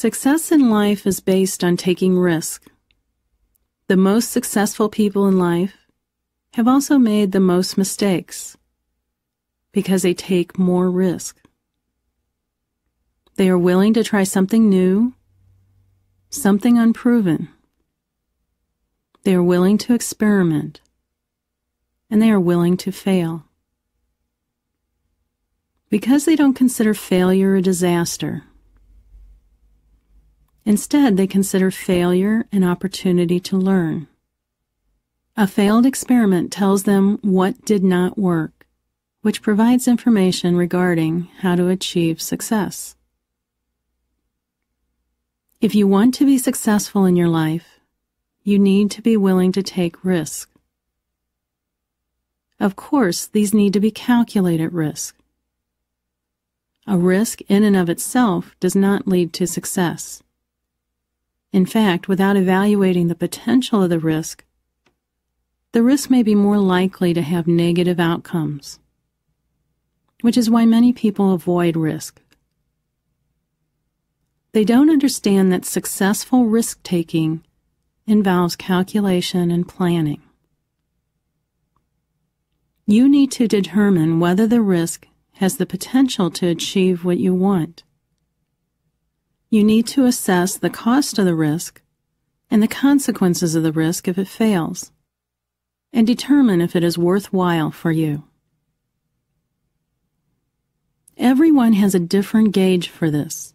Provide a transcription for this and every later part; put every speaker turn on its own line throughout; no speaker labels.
Success in life is based on taking risk. The most successful people in life have also made the most mistakes because they take more risk. They are willing to try something new, something unproven. They are willing to experiment, and they are willing to fail. Because they don't consider failure a disaster. Instead, they consider failure an opportunity to learn. A failed experiment tells them what did not work, which provides information regarding how to achieve success. If you want to be successful in your life, you need to be willing to take risk. Of course, these need to be calculated risk. A risk in and of itself does not lead to success. In fact, without evaluating the potential of the risk may be more likely to have negative outcomes, which is why many people avoid risk. They don't understand that successful risk-taking involves calculation and planning. You need to determine whether the risk has the potential to achieve what you want. You need to assess the cost of the risk and the consequences of the risk if it fails, and determine if it is worthwhile for you. Everyone has a different gauge for this.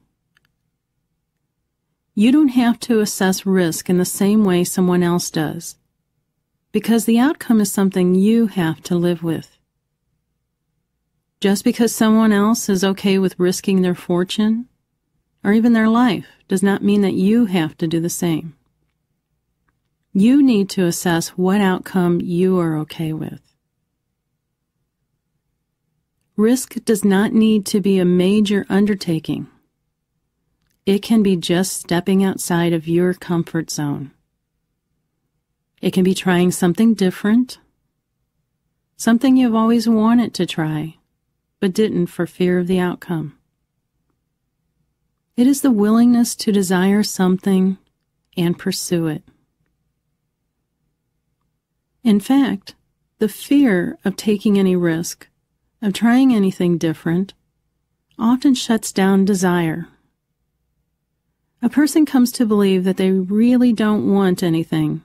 You don't have to assess risk in the same way someone else does, because the outcome is something you have to live with. Just because someone else is okay with risking their fortune, or even their life, does not mean that you have to do the same. You need to assess what outcome you are okay with. Risk does not need to be a major undertaking. It can be just stepping outside of your comfort zone. It can be trying something different, something you've always wanted to try, but didn't for fear of the outcome. It is the willingness to desire something and pursue it. In fact, the fear of taking any risk, of trying anything different, often shuts down desire. A person comes to believe that they really don't want anything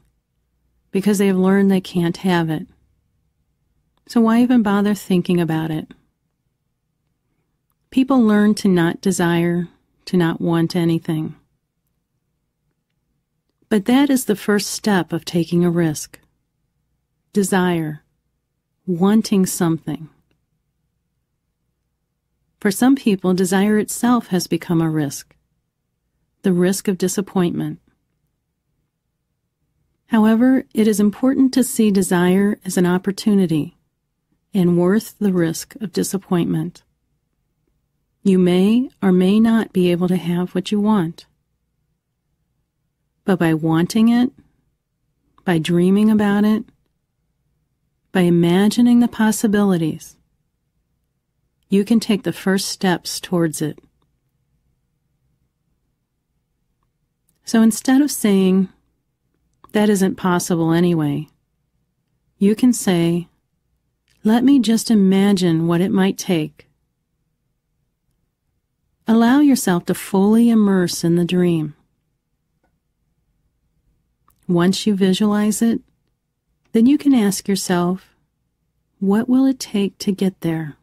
because they have learned they can't have it. So why even bother thinking about it? People learn to not desire, to not want anything. But that is the first step of taking a risk. Desire, wanting something. For some people, desire itself has become a risk, the risk of disappointment. However, it is important to see desire as an opportunity and worth the risk of disappointment. You may or may not be able to have what you want. But by wanting it, by dreaming about it, by imagining the possibilities, you can take the first steps towards it. So instead of saying, "That isn't possible anyway," you can say, "Let me just imagine what it might take." Allow yourself to fully immerse in the dream. Once you visualize it, then you can ask yourself, what will it take to get there?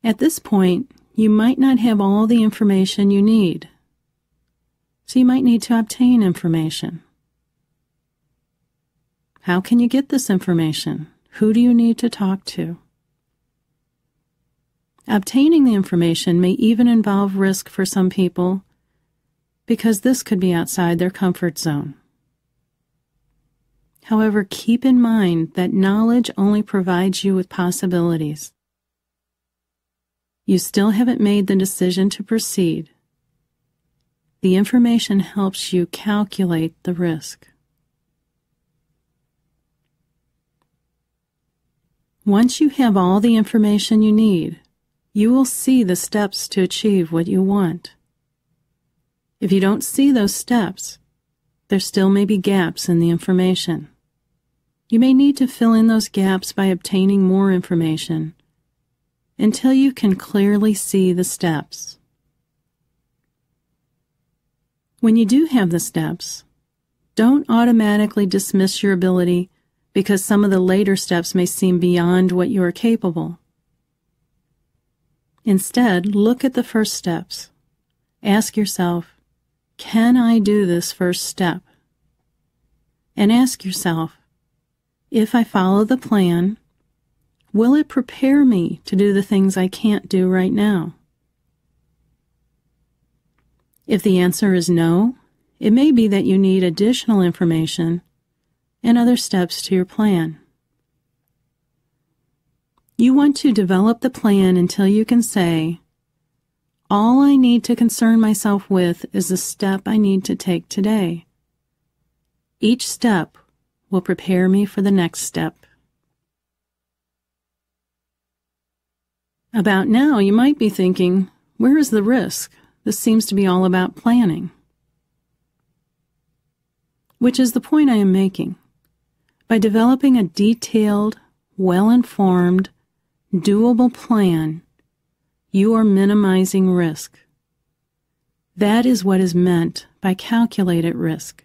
At this point, you might not have all the information you need, so you might need to obtain information. How can you get this information? Who do you need to talk to? Obtaining the information may even involve risk for some people because this could be outside their comfort zone. However, keep in mind that knowledge only provides you with possibilities. You still haven't made the decision to proceed. The information helps you calculate the risk. Once you have all the information you need, you will see the steps to achieve what you want. If you don't see those steps, there still may be gaps in the information. You may need to fill in those gaps by obtaining more information until you can clearly see the steps. When you do have the steps, don't automatically dismiss your ability because some of the later steps may seem beyond what you are capable. Instead, look at the first steps. Ask yourself, can I do this first step? And ask yourself, if I follow the plan, will it prepare me to do the things I can't do right now? If the answer is no, it may be that you need additional information and other steps to your plan. You want to develop the plan until you can say, all I need to concern myself with is the step I need to take today. Each step will prepare me for the next step. About now, you might be thinking, where is the risk? This seems to be all about planning. Which is the point I am making. By developing a detailed, well-informed, doable plan, you are minimizing risk. That is what is meant by calculated risk.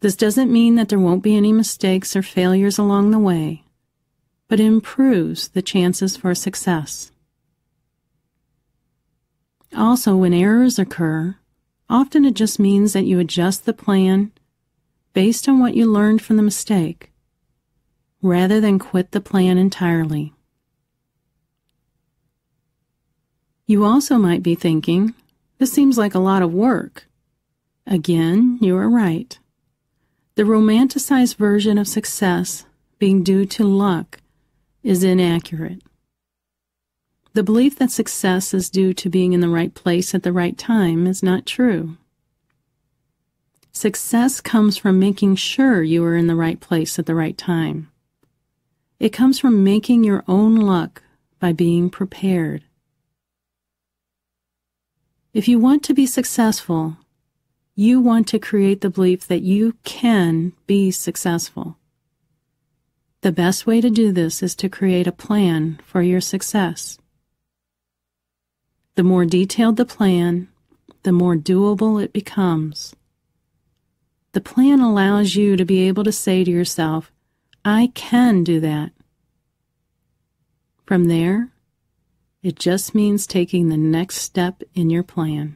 This doesn't mean that there won't be any mistakes or failures along the way, but it improves the chances for success. Also, when errors occur, often it just means that you adjust the plan based on what you learned from the mistake, rather than quit the plan entirely. You also might be thinking, this seems like a lot of work. Again, you are right. The romanticized version of success being due to luck is inaccurate. The belief that success is due to being in the right place at the right time is not true. Success comes from making sure you are in the right place at the right time. It comes from making your own luck by being prepared. If you want to be successful, you want to create the belief that you can be successful. The best way to do this is to create a plan for your success. The more detailed the plan, the more doable it becomes. The plan allows you to be able to say to yourself, I can do that. From there, it just means taking the next step in your plan.